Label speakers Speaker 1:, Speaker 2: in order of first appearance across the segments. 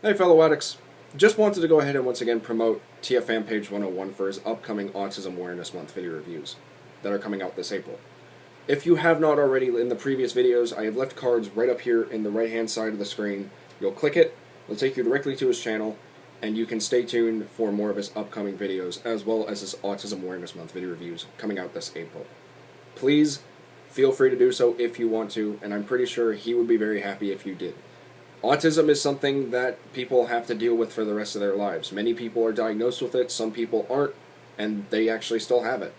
Speaker 1: Hey fellow addicts, just wanted to go ahead and once again promote TFA page 101 for his upcoming Autism Awareness Month video reviews that are coming out this April. If you have not already in the previous videos, I have left cards right up here in the right hand side of the screen. You'll click it, it'll take you directly to his channel, and you can stay tuned for more of his upcoming videos as well as his Autism Awareness Month video reviews coming out this April. Please feel free to do so if you want to, and I'm pretty sure he would be very happy if you did. Autism is something that people have to deal with for the rest of their lives. Many people are diagnosed with it, some people aren't, and they actually still have it.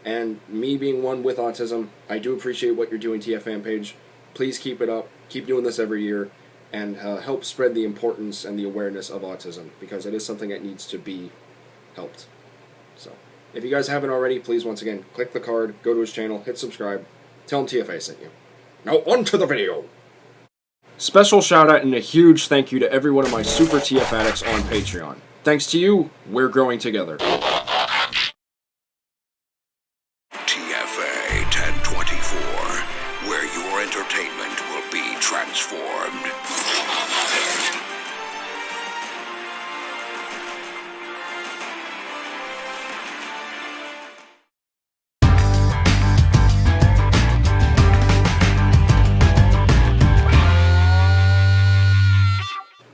Speaker 1: And me being one with autism, I do appreciate what you're doing, TFA page. Please keep it up, keep doing this every year, and help spread the importance and the awareness of autism, because it is something that needs to be helped. So, if you guys haven't already, please once again, click the card, go to his channel, hit subscribe, tell him TFA sent you. Now on to the video! Special shout out and a huge thank you to every one of my super TF addicts on Patreon. Thanks to you, we're growing together.
Speaker 2: TFA 1024, where your entertainment will be transformed.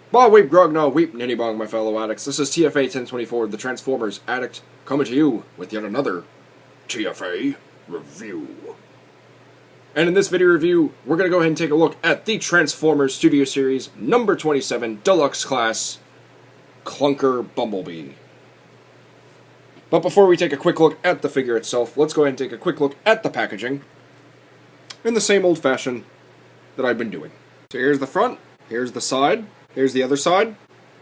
Speaker 1: Bah weep grog no weep nitty bong, my fellow addicts. This is TFA 1024, the Transformers Addict, coming to you with yet another TFA review. And in this video review, we're going to go ahead and take a look at the Transformers Studio Series number 27 Deluxe Class Clunker Bumblebee. But before we take a quick look at the figure itself, let's go ahead and take a quick look at the packaging in the same old fashion that I've been doing. So here's the front, here's the side, here's the other side,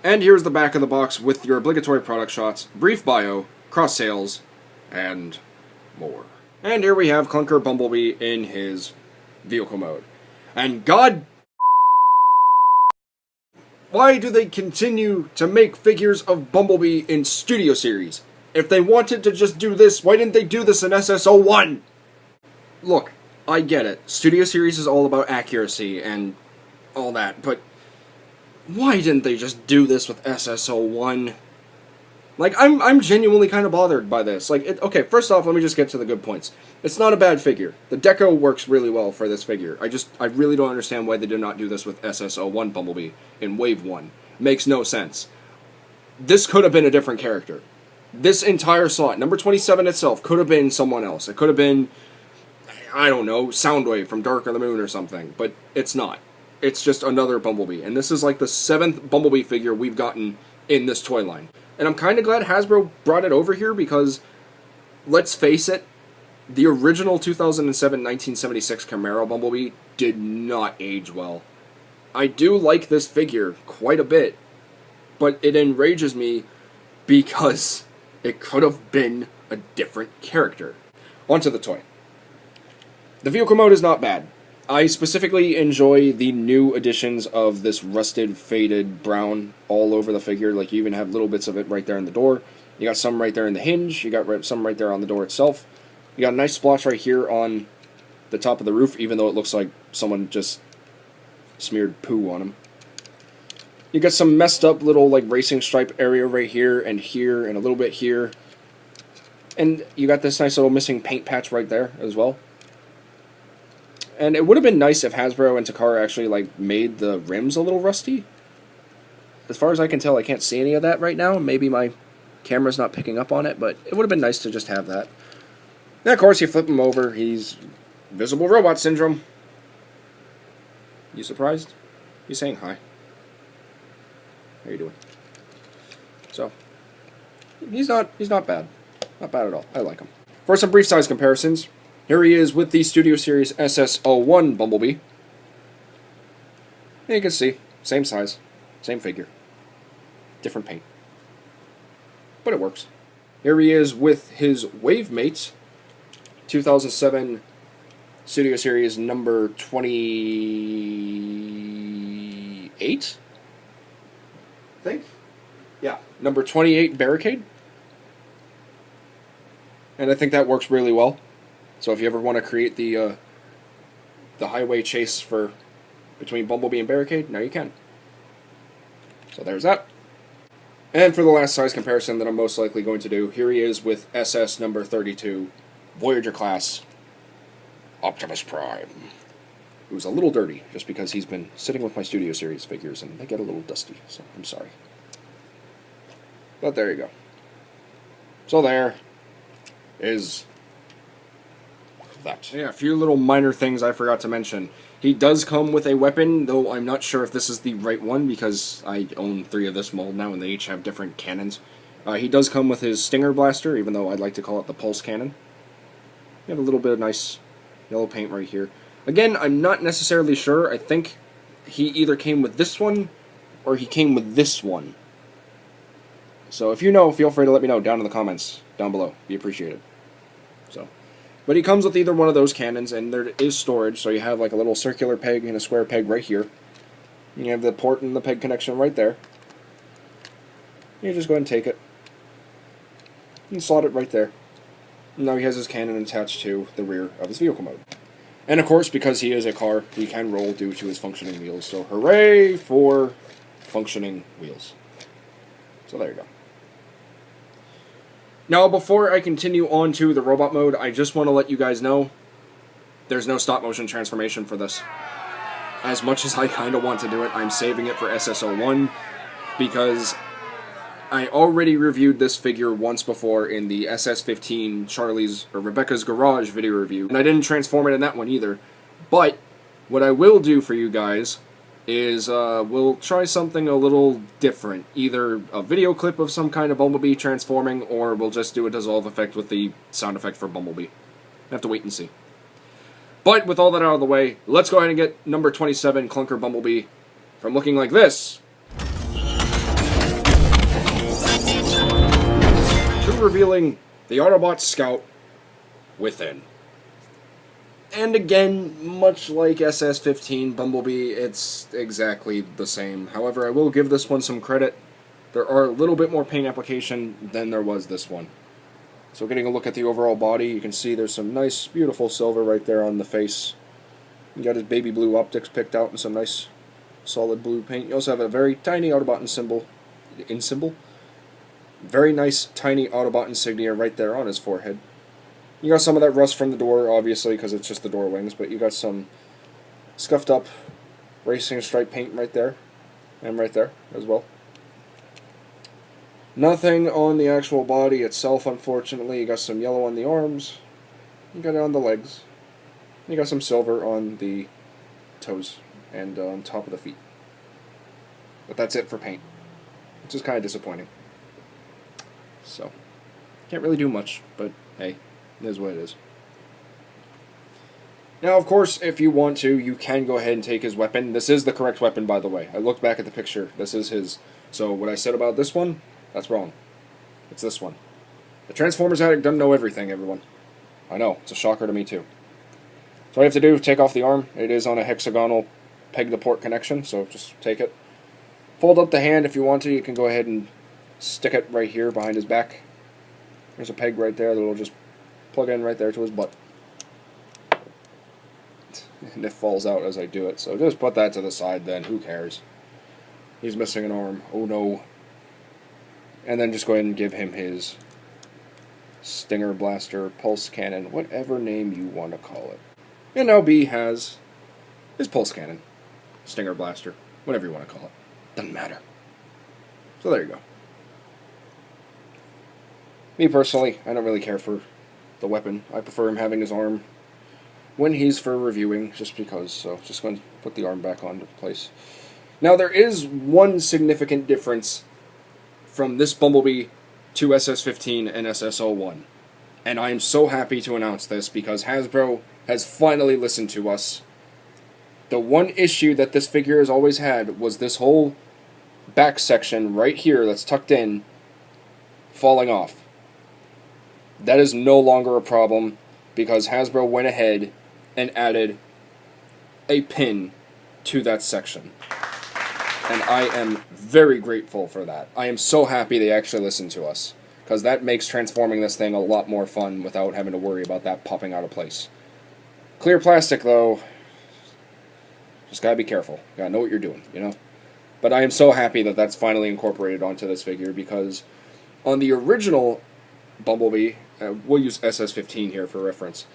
Speaker 1: and here's the back of the box with your obligatory product shots, brief bio, cross sales, and more. And here we have Clunker Bumblebee in his vehicle mode. And God, why do they continue to make figures of Bumblebee in Studio Series? If they wanted to just do this, why didn't they do this in SS01? Look, I get it. Studio Series is all about accuracy and all that, but why didn't they just do this with SS01? Like, I'm genuinely kind of bothered by this. Like, okay, first off, let me just get to the good points. It's not a bad figure. The deco works really well for this figure. I really don't understand why they did not do this with SS01 Bumblebee in Wave 1. Makes no sense. This could have been a different character. This entire slot, number 27 itself, could have been someone else. It could have been, I don't know, Soundwave from Dark of the Moon or something, but it's not. It's just another Bumblebee, and this is like the 7th Bumblebee figure we've gotten in this toy line. And I'm kind of glad Hasbro brought it over here because, let's face it, the original 2007-1976 Camaro Bumblebee did not age well. I do like this figure quite a bit, but it enrages me because it could have been a different character. Onto the toy. The vehicle mode is not bad. I specifically enjoy the new additions of this rusted, faded brown all over the figure. Like, you even have little bits of it right there in the door. You got some right there in the hinge. You got some right there on the door itself. You got a nice splotch right here on the top of the roof, even though it looks like someone just smeared poo on him. You got some messed up little, like, racing stripe area right here, and a little bit here. And you got this nice little missing paint patch right there as well. And it would have been nice if Hasbro and Takara actually, like, made the rims a little rusty. As far as I can tell, I can't see any of that right now. Maybe my camera's not picking up on it, but it would have been nice to just have that. And, of course, you flip him over. He's Visible Robot Syndrome. You surprised? He's saying hi. How you doing? So, he's not bad. Not bad at all. I like him. For some brief size comparisons, here he is with the Studio Series SS01 Bumblebee. And you can see, same size, same figure, different paint. But it works. Here he is with his Wave Mate, 2007 Studio Series number 28? I think? Yeah, number 28 Barricade. And I think that works really well. So if you ever want to create the highway chase for between Bumblebee and Barricade, now you can. So there's that. And for the last size comparison that I'm most likely going to do, here he is with SS number 32, Voyager class, Optimus Prime. Who's a little dirty, just because he's been sitting with my Studio Series figures, and they get a little dusty, so I'm sorry. But there you go. So there is that. Yeah, a few little minor things I forgot to mention. He does come with a weapon, though I'm not sure if this is the right one, because I own 3 of this mold now, and they each have different cannons. He does come with his Stinger Blaster, even though I'd like to call it the Pulse Cannon. You have a little bit of nice yellow paint right here. Again, I'm not necessarily sure. I think he either came with this one, or he came with this one. So if you know, feel free to let me know down in the comments, down below. Be appreciated. So, but he comes with either one of those cannons, and there is storage, so you have like a little circular peg and a square peg right here. You have the port and the peg connection right there. You just go ahead and take it, and slot it right there. Now he has his cannon attached to the rear of his vehicle mode. And of course, because he is a car, he can roll due to his functioning wheels. So hooray for functioning wheels. So there you go. Now, before I continue on to the robot mode, I just want to let you guys know there's no stop motion transformation for this. As much as I kind of want to do it, I'm saving it for SSO1 because I already reviewed this figure once before in the SS15 Charlie's or Rebecca's Garage video review, and I didn't transform it in that one either. But what I will do for you guys is we'll try something a little different. Either a video clip of some kind of Bumblebee transforming, or we'll just do a dissolve effect with the sound effect for Bumblebee. Have to wait and see. But with all that out of the way, let's go ahead and get number 27 Clunker Bumblebee from looking like this to revealing the Autobot Scout within. And again, much like SS15 Bumblebee, it's exactly the same. However, I will give this one some credit. There are a little bit more paint application than there was this one. So getting a look at the overall body, you can see there's some nice, beautiful silver right there on the face. You got his baby blue optics picked out in some nice, solid blue paint. You also have a very tiny Autobot symbol. Very nice, tiny Autobot insignia right there on his forehead. You got some of that rust from the door, obviously, because it's just the door wings, but you got some scuffed up racing stripe paint right there, and right there as well. Nothing on the actual body itself, unfortunately. You got some yellow on the arms, you got it on the legs, you got some silver on the toes and on top of the feet. But that's it for paint, which is kind of disappointing. So, can't really do much, but hey. It is what it is. Now, of course, if you want to, you can go ahead and take his weapon. This is the correct weapon, by the way. I looked back at the picture. This is his. So what I said about this one, that's wrong. It's this one. The Transformers Addict doesn't know everything, everyone. I know. It's a shocker to me, too. So what you have to do, take off the arm. It is on a hexagonal peg-to-port connection, so just take it. Fold up the hand if you want to. You can go ahead and stick it right here behind his back. There's a peg right there that will just plug in right there to his butt. And it falls out as I do it, so just put that to the side then, who cares. He's missing an arm, oh no. And then just go ahead and give him his Stinger Blaster, Pulse Cannon, whatever name you want to call it. And now B has his Pulse Cannon, Stinger Blaster, whatever you want to call it. Doesn't matter. So there you go. Me personally, I don't really care for the weapon. I prefer him having his arm when he's for reviewing, just because. So just going to put the arm back onto place. Now there is one significant difference from this Bumblebee to SS15 and SSO1. And I am so happy to announce this because Hasbro has finally listened to us. The one issue that this figure has always had was this whole back section right here that's tucked in falling off. That is no longer a problem because Hasbro went ahead and added a pin to that section. And I am very grateful for that. I am so happy they actually listened to us, because that makes transforming this thing a lot more fun without having to worry about that popping out of place. Clear plastic, though, just gotta be careful. Gotta know what you're doing, you know? But I am so happy that that's finally incorporated onto this figure, because on the original Bumblebee, we'll use SS15 here for reference.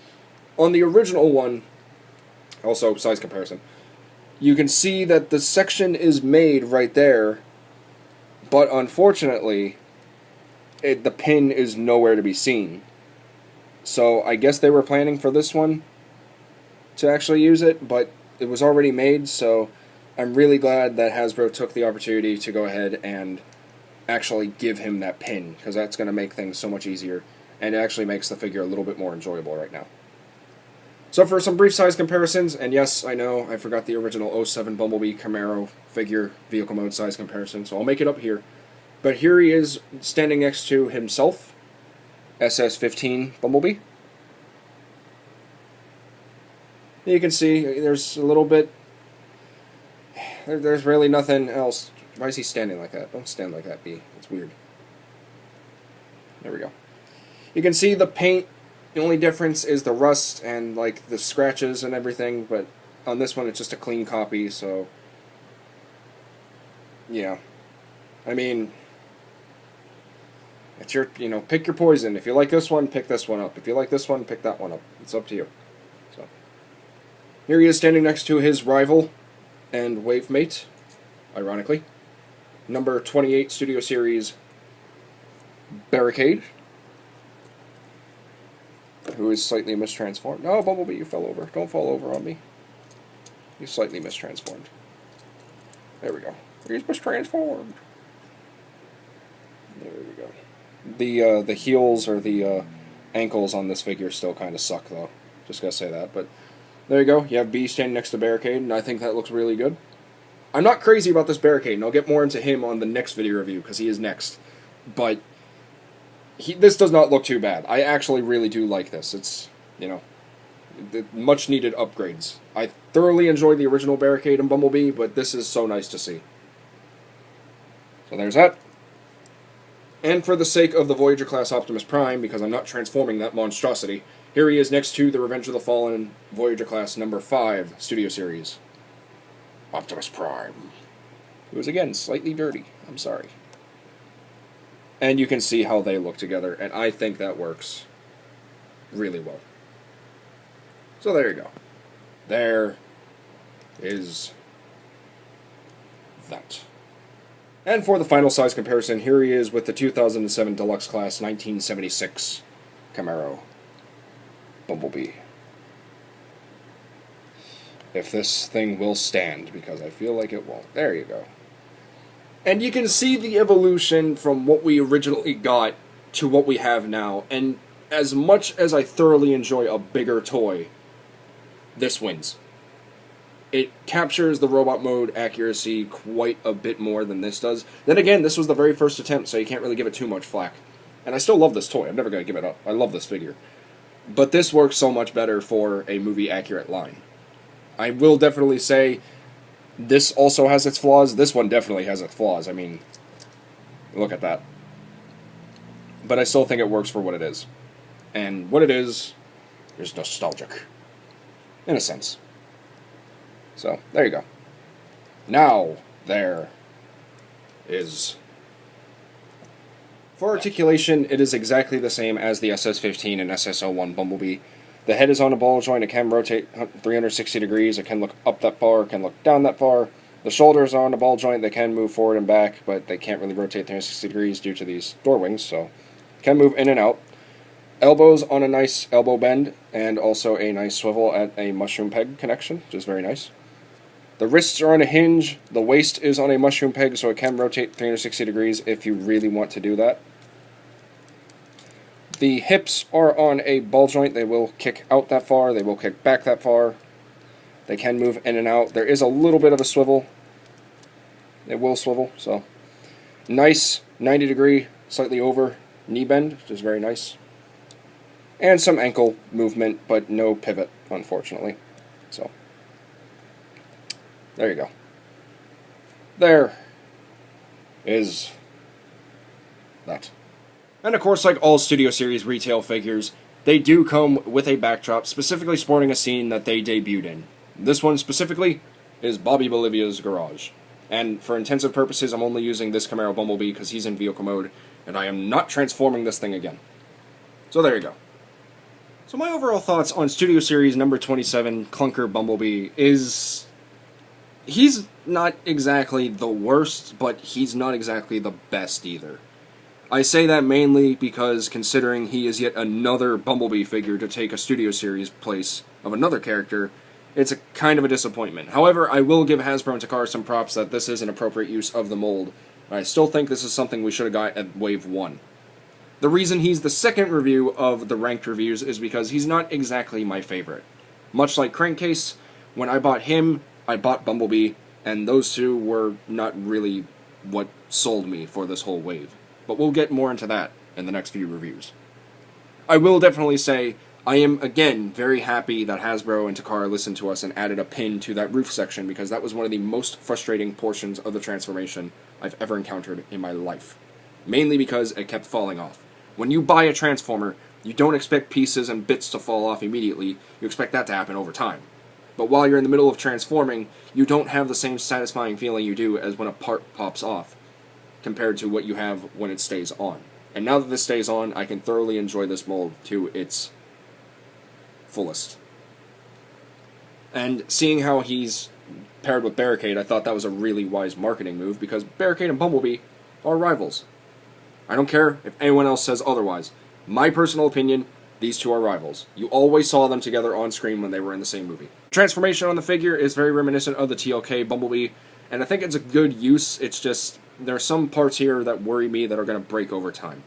Speaker 1: On the original one, also size comparison, you can see that the section is made right there, but unfortunately, the pin is nowhere to be seen. So I guess they were planning for this one to actually use it, but it was already made, so I'm really glad that Hasbro took the opportunity to go ahead and actually give him that pin, because that's going to make things so much easier, and it actually makes the figure a little bit more enjoyable right now. So for some brief size comparisons, and yes, I know I forgot the original 07 Bumblebee Camaro figure vehicle mode size comparison, so I'll make it up here. But here he is standing next to himself, SS15 Bumblebee. You can see there's a little bit, there's really nothing else. Why is he standing like that? Don't stand like that, B. It's weird. There we go. You can see the paint. The only difference is the rust and like the scratches and everything, but on this one it's just a clean copy, so yeah. I mean, it's your, pick your poison. If you like this one, pick this one up. If you like this one, pick that one up. It's up to you. So here he is standing next to his rival and wave mate, ironically. Number 28 Studio Series Barricade, who is slightly mistransformed. No, Bumblebee, you fell over. Don't fall over on me. You slightly mistransformed. There we go. He's mistransformed. There we go. The heels or the ankles on this figure still kind of suck, though. Just gotta say that. But there you go. You have B standing next to Barricade, and I think that looks really good. I'm not crazy about this Barricade, and I'll get more into him on the next video review, because he is next. But this does not look too bad. I actually really do like this. It's, much needed upgrades. I thoroughly enjoyed the original Barricade and Bumblebee, but this is so nice to see. So there's that. And for the sake of the Voyager class Optimus Prime, because I'm not transforming that monstrosity, here he is next to the Revenge of the Fallen Voyager class number 5 Studio Series Optimus Prime. It was again slightly dirty. I'm sorry. And you can see how they look together, and I think that works really well. So there you go. There is that. And for the final size comparison, here he is with the 2007 Deluxe Class 1976 Camaro Bumblebee. If this thing will stand, because I feel like it won't. There you go. And you can see the evolution from what we originally got to what we have now. And as much as I thoroughly enjoy a bigger toy, this wins. It captures the robot mode accuracy quite a bit more than this does. Then again, this was the very first attempt, so you can't really give it too much flack. And I still love this toy. I'm never going to give it up. I love this figure. But this works so much better for a movie-accurate line. I will definitely say this also has its flaws. This one definitely has its flaws. I mean, look at that. But I still think it works for what it is. And what it is nostalgic. In a sense. So, there you go. Now, there is... For articulation, it is exactly the same as the SS15 and SS01 Bumblebee. The head is on a ball joint. It can rotate 360 degrees. It can look up that far. It can look down that far. The shoulders are on a ball joint. They can move forward and back, but they can't really rotate 360 degrees due to these door wings, so can move in and out. Elbows on a nice elbow bend, and also a nice swivel at a mushroom peg connection, which is very nice. The wrists are on a hinge. The waist is on a mushroom peg, so it can rotate 360 degrees if you really want to do that. The hips are on a ball joint. They will kick out that far. They will kick back that far. They can move in and out. There is a little bit of a swivel. It will swivel, so. Nice 90 degree, slightly over knee bend, which is very nice. And some ankle movement, but no pivot, unfortunately. So, there you go. There is that. And of course, like all Studio Series retail figures, they do come with a backdrop specifically sporting a scene that they debuted in. This one specifically is Bobby Bolivia's garage. And for intensive purposes, I'm only using this Camaro Bumblebee because he's in vehicle mode, and I am not transforming this thing again. So there you go. So my overall thoughts on Studio Series number 27, Clunker Bumblebee, is... he's not exactly the worst, but he's not exactly the best either. I say that mainly because considering he is yet another Bumblebee figure to take a Studio Series place of another character, it's a kind of a disappointment. However, I will give Hasbro and Takara some props that this is an appropriate use of the mold. I still think this is something we should have got at Wave 1. The reason he's the second review of the ranked reviews is because he's not exactly my favorite. Much like Crankcase, when I bought him, I bought Bumblebee, and those two were not really what sold me for this whole wave. But we'll get more into that in the next few reviews. I will definitely say, I am, again, very happy that Hasbro and Takara listened to us and added a pin to that roof section, because that was one of the most frustrating portions of the transformation I've ever encountered in my life. Mainly because it kept falling off. When you buy a Transformer, you don't expect pieces and bits to fall off immediately, you expect that to happen over time. But while you're in the middle of transforming, you don't have the same satisfying feeling you do as when a part pops off, compared to what you have when it stays on. And now that this stays on, I can thoroughly enjoy this mold to its fullest. And seeing how he's paired with Barricade, I thought that was a really wise marketing move, because Barricade and Bumblebee are rivals. I don't care if anyone else says otherwise. My personal opinion, these two are rivals. You always saw them together on screen when they were in the same movie. Transformation on the figure is very reminiscent of the TLK Bumblebee, and I think it's a good use. It's just, there are some parts here that worry me that are going to break over time.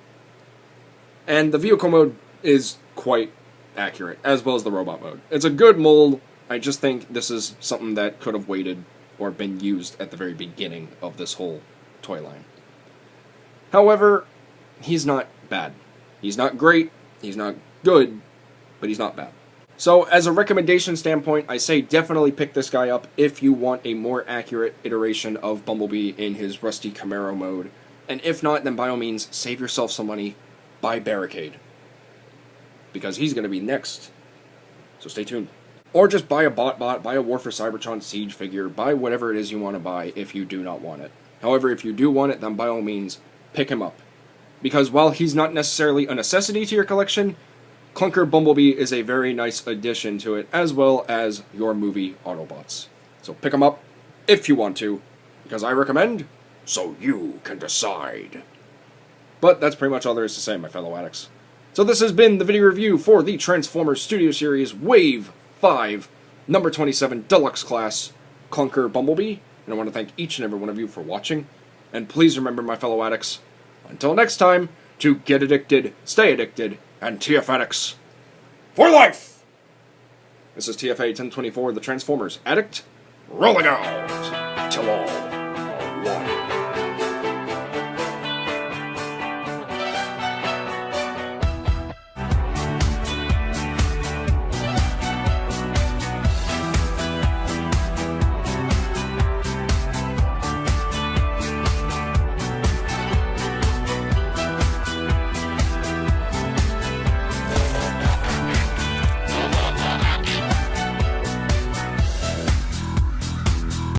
Speaker 1: And the vehicle mode is quite accurate, as well as the robot mode. It's a good mold. I just think this is something that could have waited or been used at the very beginning of this whole toy line. However, he's not bad. He's not great, he's not good, but he's not bad. So, as a recommendation standpoint, I say definitely pick this guy up if you want a more accurate iteration of Bumblebee in his rusty Camaro mode. And if not, then by all means, save yourself some money, buy Barricade. Because he's going to be next. So stay tuned. Or just buy a bot, buy a War for Cybertron Siege figure, buy whatever it is you want to buy if you do not want it. However, if you do want it, then by all means, pick him up. Because while he's not necessarily a necessity to your collection, Clunker Bumblebee is a very nice addition to it, as well as your movie Autobots. So pick him up if you want to, because I recommend, so you can decide. But that's pretty much all there is to say, my fellow addicts. So this has been the video review for the Transformers Studio Series Wave 5, number 27 Deluxe Class, Clunker Bumblebee. And I want to thank each and every one of you for watching. And please remember, my fellow addicts, until next time, to get addicted, stay addicted, and TF addicts for life! This is TFA 1024, the Transformers Addict, rolling out till all